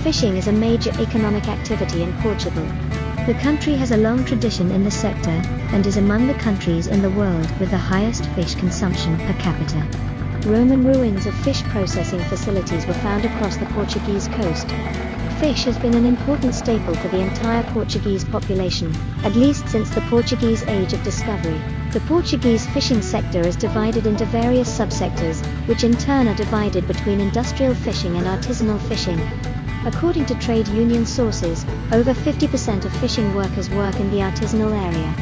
Fishing is a major economic activity in Portugal. The country has a long tradition in the sector, and is among the countries in the world with the highest fish consumption per capita. Roman ruins of fish processing facilities were found across the Portuguese coast. Fish has been an important staple for the entire Portuguese population, at least since the Portuguese Age of Discovery. The Portuguese fishing sector is divided into various subsectors, which in turn are divided between industrial fishing and artisanal fishing. According to trade union sources, over 50% of fishing workers work in the artisanal area.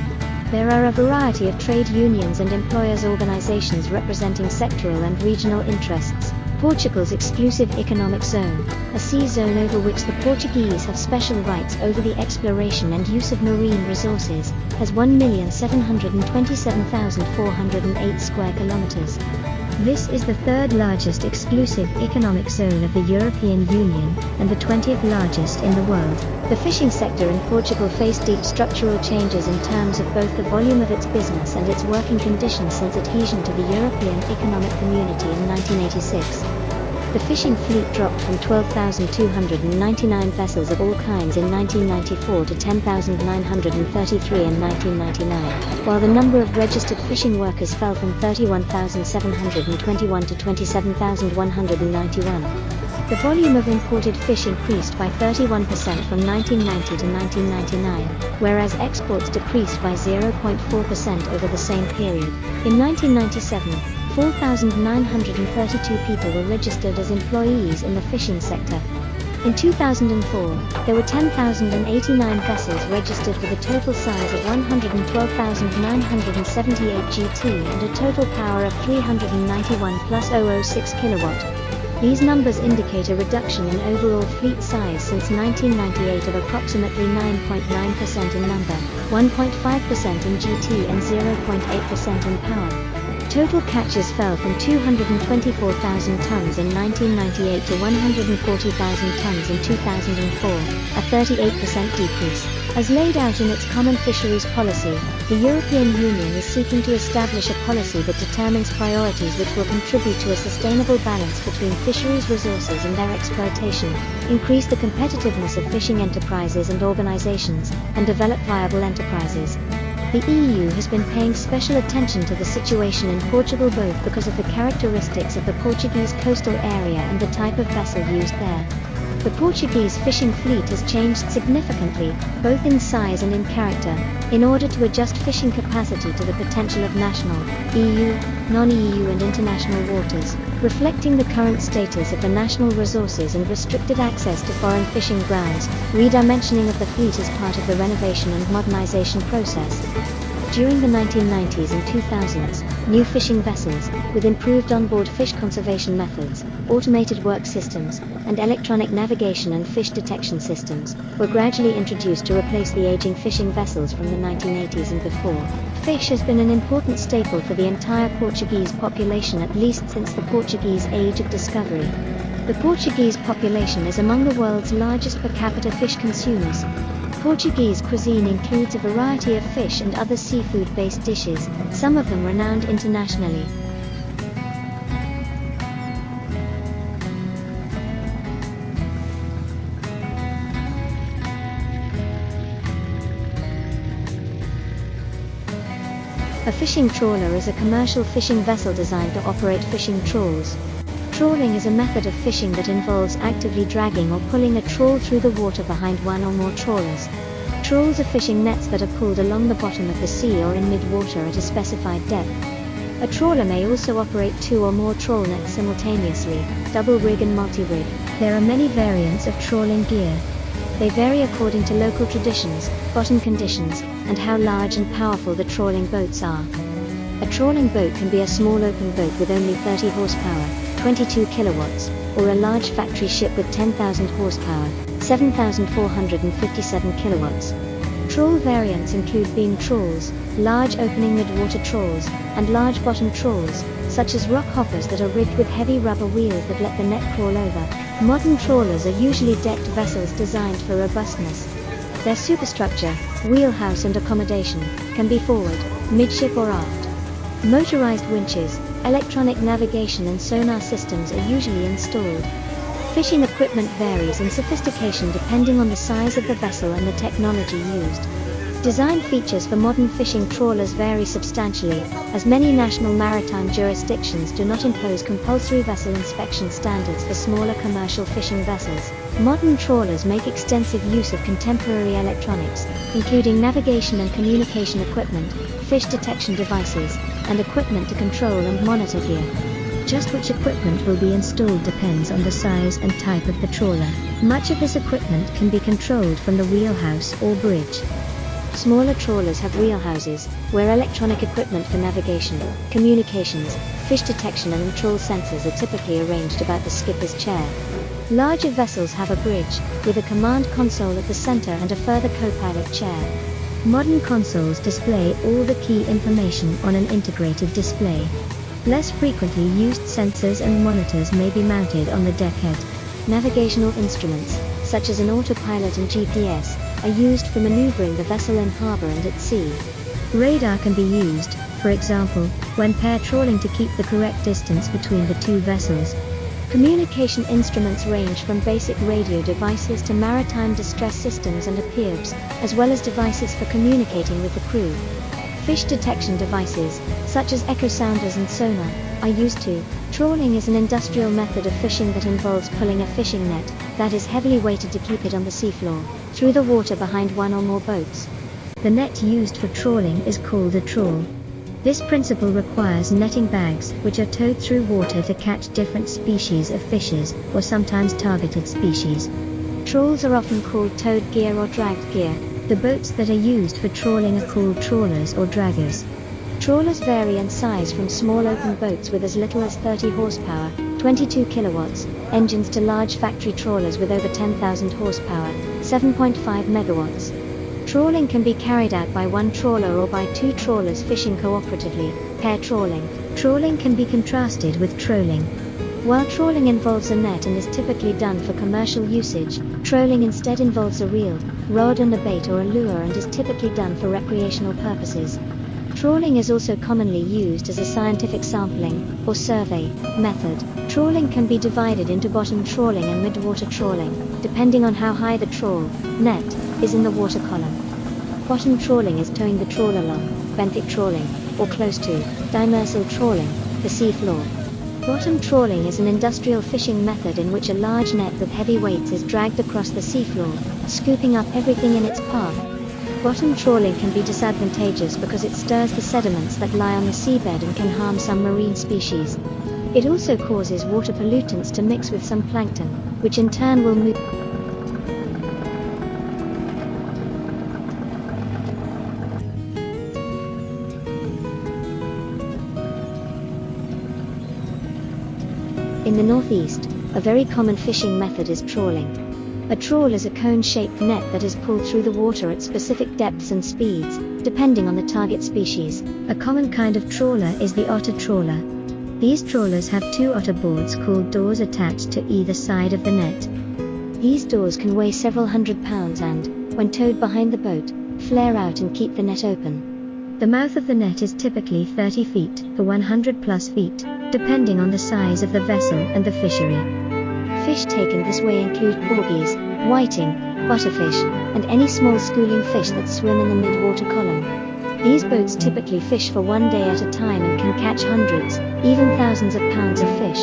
There are a variety of trade unions and employers' organizations representing sectoral and regional interests. Portugal's exclusive economic zone, a sea zone over which the Portuguese have special rights over the exploration and use of marine resources, has 1,727,408 square kilometers. This is the third largest exclusive economic zone of the European Union, and the 20th largest in the world. The fishing sector in Portugal faced deep structural changes in terms of both the volume of its business and its working conditions since adhesion to the European Economic Community in 1986. The fishing fleet dropped from 12,299 vessels of all kinds in 1994 to 10,933 in 1999, while the number of registered fishing workers fell from 31,721 to 27,191. The volume of imported fish increased by 31% from 1990 to 1999, whereas exports decreased by 0.4% over the same period. In 1997, 4,932 people were registered as employees in the fishing sector. In 2004, there were 10,089 vessels registered with a total size of 112,978 GT and a total power of 391 plus 006 kilowatt. These numbers indicate a reduction in overall fleet size since 1998 of approximately 9.9% in number, 1.5% in GT and 0.8% in power. Total catches fell from 224,000 tons in 1998 to 140,000 tons in 2004, a 38% decrease. As laid out in its Common Fisheries Policy, the European Union is seeking to establish a policy that determines priorities which will contribute to a sustainable balance between fisheries resources and their exploitation, increase the competitiveness of fishing enterprises and organizations, and develop viable enterprises. The EU has been paying special attention to the situation in Portugal both because of the characteristics of the Portuguese coastal area and the type of vessel used there. The Portuguese fishing fleet has changed significantly, both in size and in character, in order to adjust fishing capacity to the potential of national, EU, non-EU and international waters, reflecting the current status of the national resources and restricted access to foreign fishing grounds. Redimensioning of the fleet is part of the renovation and modernization process. During the 1990s and 2000s, new fishing vessels, with improved onboard fish conservation methods, automated work systems, and electronic navigation and fish detection systems, were gradually introduced to replace the aging fishing vessels from the 1980s and before. Fish has been an important staple for the entire Portuguese population at least since the Portuguese Age of Discovery. The Portuguese population is among the world's largest per capita fish consumers. Portuguese cuisine includes a variety of fish and other seafood-based dishes, some of them renowned internationally. A fishing trawler is a commercial fishing vessel designed to operate fishing trawls. Trawling is a method of fishing that involves actively dragging or pulling a trawl through the water behind one or more trawlers. Trawls are fishing nets that are pulled along the bottom of the sea or in midwater at a specified depth. A trawler may also operate two or more trawl nets simultaneously, double rig and multi-rig. There are many variants of trawling gear. They vary according to local traditions, bottom conditions, and how large and powerful the trawling boats are. A trawling boat can be a small open boat with only 30 horsepower, 22 kilowatts, or a large factory ship with 10,000 horsepower, 7,457 kilowatts. Trawl variants include beam trawls, large opening midwater trawls, and large bottom trawls, such as rock hoppers that are rigged with heavy rubber wheels that let the net crawl over. Modern trawlers are usually decked vessels designed for robustness. Their superstructure, wheelhouse and accommodation, can be forward, midship or aft. Motorized winches, electronic navigation and sonar systems are usually installed. Fishing equipment varies in sophistication depending on the size of the vessel and the technology used. Design features for modern fishing trawlers vary substantially, as many national maritime jurisdictions do not impose compulsory vessel inspection standards for smaller commercial fishing vessels. Modern trawlers make extensive use of contemporary electronics, including navigation and communication equipment, fish detection devices, and equipment to control and monitor gear. Just which equipment will be installed depends on the size and type of the trawler. Much of this equipment can be controlled from the wheelhouse or bridge. Smaller trawlers have wheelhouses, where electronic equipment for navigation, communications, fish detection and trawl sensors are typically arranged about the skipper's chair. Larger vessels have a bridge, with a command console at the center and a further co-pilot chair. Modern consoles display all the key information on an integrated display. Less frequently used sensors and monitors may be mounted on the deckhead. Navigational instruments, such as an autopilot and GPS, are used for maneuvering the vessel in harbor and at sea. Radar can be used, for example, when pair trawling to keep the correct distance between the two vessels. Communication instruments range from basic radio devices to maritime distress systems and APIRBs, as well as devices for communicating with the crew. Fish detection devices, such as echo sounders and sonar, are used too. Trawling is an industrial method of fishing that involves pulling a fishing net, that is heavily weighted to keep it on the seafloor, through the water behind one or more boats. The net used for trawling is called a trawl. This principle requires netting bags, which are towed through water to catch different species of fishes, or sometimes targeted species. Trawls are often called towed gear or dragged gear. The boats that are used for trawling are called trawlers or draggers. Trawlers vary in size from small open boats with as little as 30 horsepower, 22 kilowatts, engines to large factory trawlers with over 10,000 horsepower, 7.5 megawatts. Trawling can be carried out by one trawler or by two trawlers fishing cooperatively, pair trawling. Trawling can be contrasted with trolling. While trawling involves a net and is typically done for commercial usage, trolling instead involves a reel, rod and a bait or a lure and is typically done for recreational purposes. Trawling is also commonly used as a scientific sampling, or survey, method. Trawling can be divided into bottom trawling and midwater trawling, depending on how high the trawl, net, is in the water column. Bottom trawling is towing the trawl along, benthic trawling, or close to, demersal trawling, the sea floor. Bottom trawling is an industrial fishing method in which a large net with heavy weights is dragged across the seafloor, scooping up everything in its path. Bottom trawling can be disadvantageous because it stirs the sediments that lie on the seabed and can harm some marine species. It also causes water pollutants to mix with some plankton, which in turn will move. In the northeast, a very common fishing method is trawling. A trawl is a cone-shaped net that is pulled through the water at specific depths and speeds, depending on the target species. A common kind of trawler is the otter trawler. These trawlers have two otter boards called doors attached to either side of the net. These doors can weigh several hundred pounds and, when towed behind the boat, flare out and keep the net open. The mouth of the net is typically 30 feet to 100 plus feet, depending on the size of the vessel and the fishery. Fish taken this way include porgies, whiting, butterfish, and any small schooling fish that swim in the midwater column. These boats typically fish for one day at a time and can catch hundreds, even thousands of pounds of fish.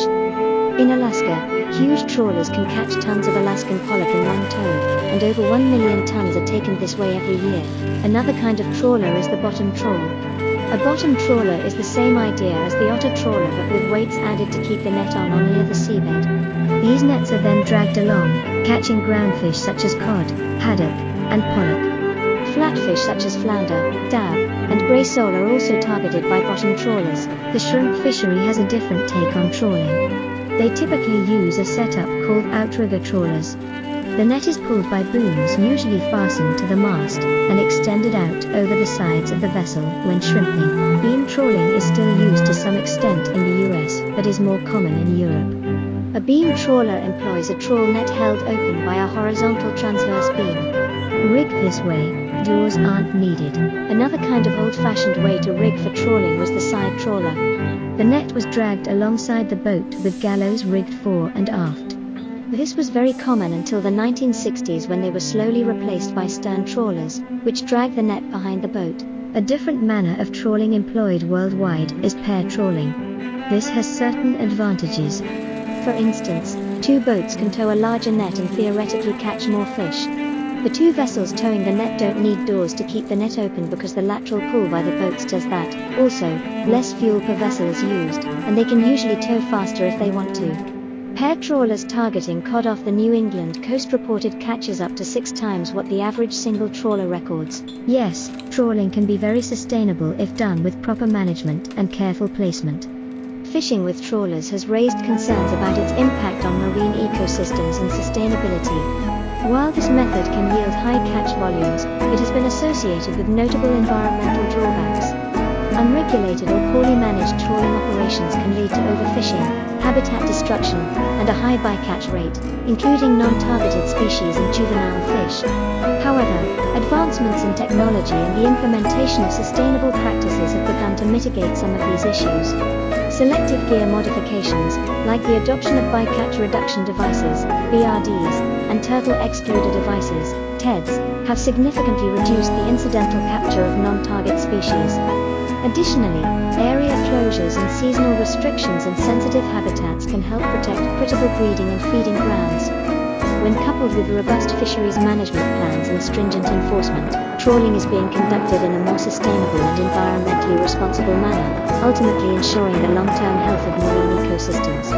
In Alaska, huge trawlers can catch tons of Alaskan pollock in one tow, and over 1 million tons are taken this way every year. Another kind of trawler is the bottom trawl. A bottom trawler is the same idea as the otter trawler but with weights added to keep the net on or near the seabed. These nets are then dragged along, catching groundfish such as cod, haddock, and pollock. Flatfish such as flounder, dab, and grey sole are also targeted by bottom trawlers. The shrimp fishery has a different take on trawling. They typically use a setup called outrigger trawlers. The net is pulled by booms usually fastened to the mast, and extended out over the sides of the vessel when shrimping. Beam trawling is still used to some extent in the US, but is more common in Europe. A beam trawler employs a trawl net held open by a horizontal transverse beam. Rigged this way, doors aren't needed. Another kind of old-fashioned way to rig for trawling was the side trawler. The net was dragged alongside the boat with gallows rigged fore and aft. This was very common until the 1960s, when they were slowly replaced by stern trawlers, which drag the net behind the boat. A different manner of trawling employed worldwide is pair trawling. This has certain advantages. For instance, two boats can tow a larger net and theoretically catch more fish. The two vessels towing the net don't need doors to keep the net open because the lateral pull by the boats does that. Also, less fuel per vessel is used, and they can usually tow faster if they want to. Pair trawlers targeting cod off the New England coast reported catches up to 6 times what the average single trawler records. Yes, trawling can be very sustainable if done with proper management and careful placement. Fishing with trawlers has raised concerns about its impact on marine ecosystems and sustainability. While this method can yield high catch volumes, it has been associated with notable environmental drawbacks. Unregulated or poorly managed trawling operations can lead to overfishing, habitat destruction, and a high bycatch rate, including non-targeted species and juvenile fish. However, advancements in technology and the implementation of sustainable practices have begun to mitigate some of these issues. Selective gear modifications, like the adoption of bycatch reduction devices, BRDs, and turtle excluder devices, TEDs, have significantly reduced the incidental capture of non-target species. Additionally, area closures and seasonal restrictions in sensitive habitats can help protect critical breeding and feeding grounds. When coupled with robust fisheries management plans and stringent enforcement, trawling is being conducted in a more sustainable and environmentally responsible manner, ultimately ensuring the long-term health of marine ecosystems.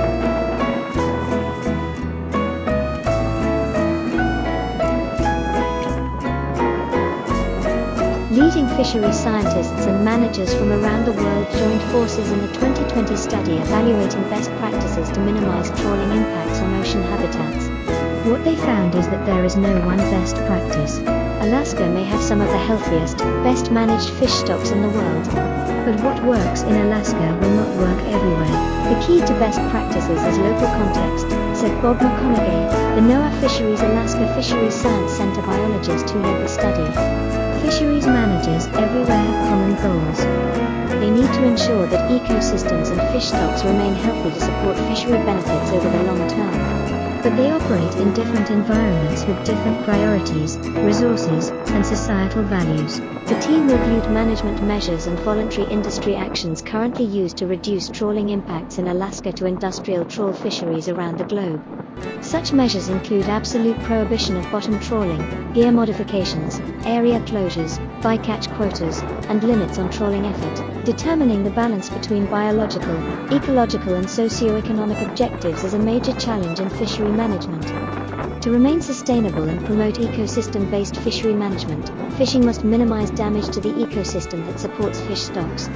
Leading fisheries scientists and managers from around the world joined forces in a 2020 study evaluating best practices to minimize trawling impacts on ocean habitats. What they found is that there is no one best practice. Alaska may have some of the healthiest, best managed fish stocks in the world. But what works in Alaska will not work everywhere. The key to best practices is local context, said Bob McConaughey, the NOAA Fisheries Alaska Fisheries Science Center biologist who led the study. Fisheries managers everywhere have common goals. They need to ensure that ecosystems and fish stocks remain healthy to support fishery benefits over the long term. But they operate in different environments with different priorities, resources, and societal values. The team reviewed management measures and voluntary industry actions currently used to reduce trawling impacts in Alaska to industrial trawl fisheries around the globe. Such measures include absolute prohibition of bottom trawling, gear modifications, area closures, bycatch quotas, and limits on trawling effort. Determining the balance between biological, ecological, and socio-economic objectives is a major challenge in fishery management. To remain sustainable and promote ecosystem-based fishery management, fishing must minimize damage to the ecosystem that supports fish stocks.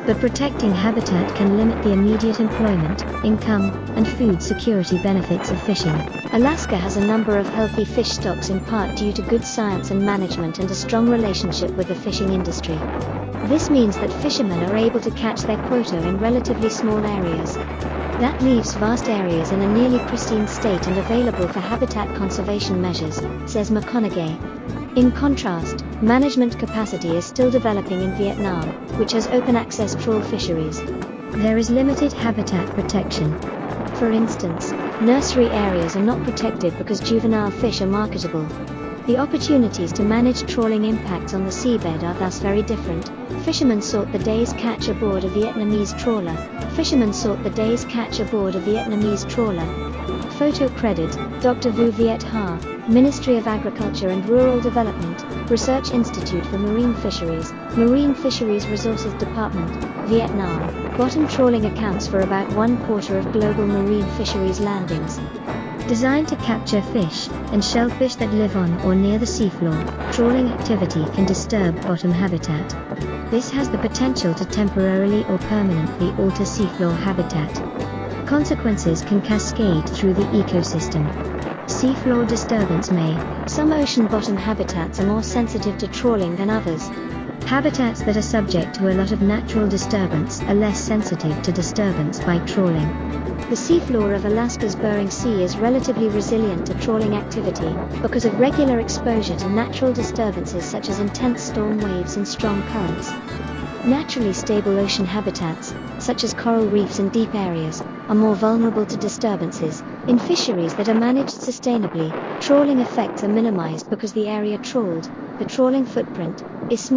But protecting habitat can limit the immediate employment, income, and food security benefits of fishing. Alaska has a number of healthy fish stocks in part due to good science and management and a strong relationship with the fishing industry. This means that fishermen are able to catch their quota in relatively small areas. That leaves vast areas in a nearly pristine state and available for habitat conservation measures, says McConaughey. In contrast, management capacity is still developing in Vietnam, which has open access trawl fisheries. There is limited habitat protection. For instance, nursery areas are not protected because juvenile fish are marketable. The opportunities to manage trawling impacts on the seabed are thus very different. Fishermen sought the day's catch aboard a Vietnamese trawler. Photo credit, Dr. Vu Viet Ha, Ministry of Agriculture and Rural Development, Research Institute for Marine Fisheries, Marine Fisheries Resources Department, Vietnam. Bottom trawling accounts for about 1/4 of global marine fisheries landings. Designed to capture fish and shellfish that live on or near the seafloor, trawling activity can disturb bottom habitat. This has the potential to temporarily or permanently alter seafloor habitat. Consequences can cascade through the ecosystem. Seafloor disturbance may. Some ocean bottom habitats are more sensitive to trawling than others. Habitats that are subject to a lot of natural disturbance are less sensitive to disturbance by trawling. The seafloor of Alaska's Bering Sea is relatively resilient to trawling activity because of regular exposure to natural disturbances such as intense storm waves and strong currents. Naturally stable ocean habitats, such as coral reefs and deep areas, are more vulnerable to disturbances. In fisheries that are managed sustainably, trawling effects are minimized because the area trawled, the trawling footprint, is smaller.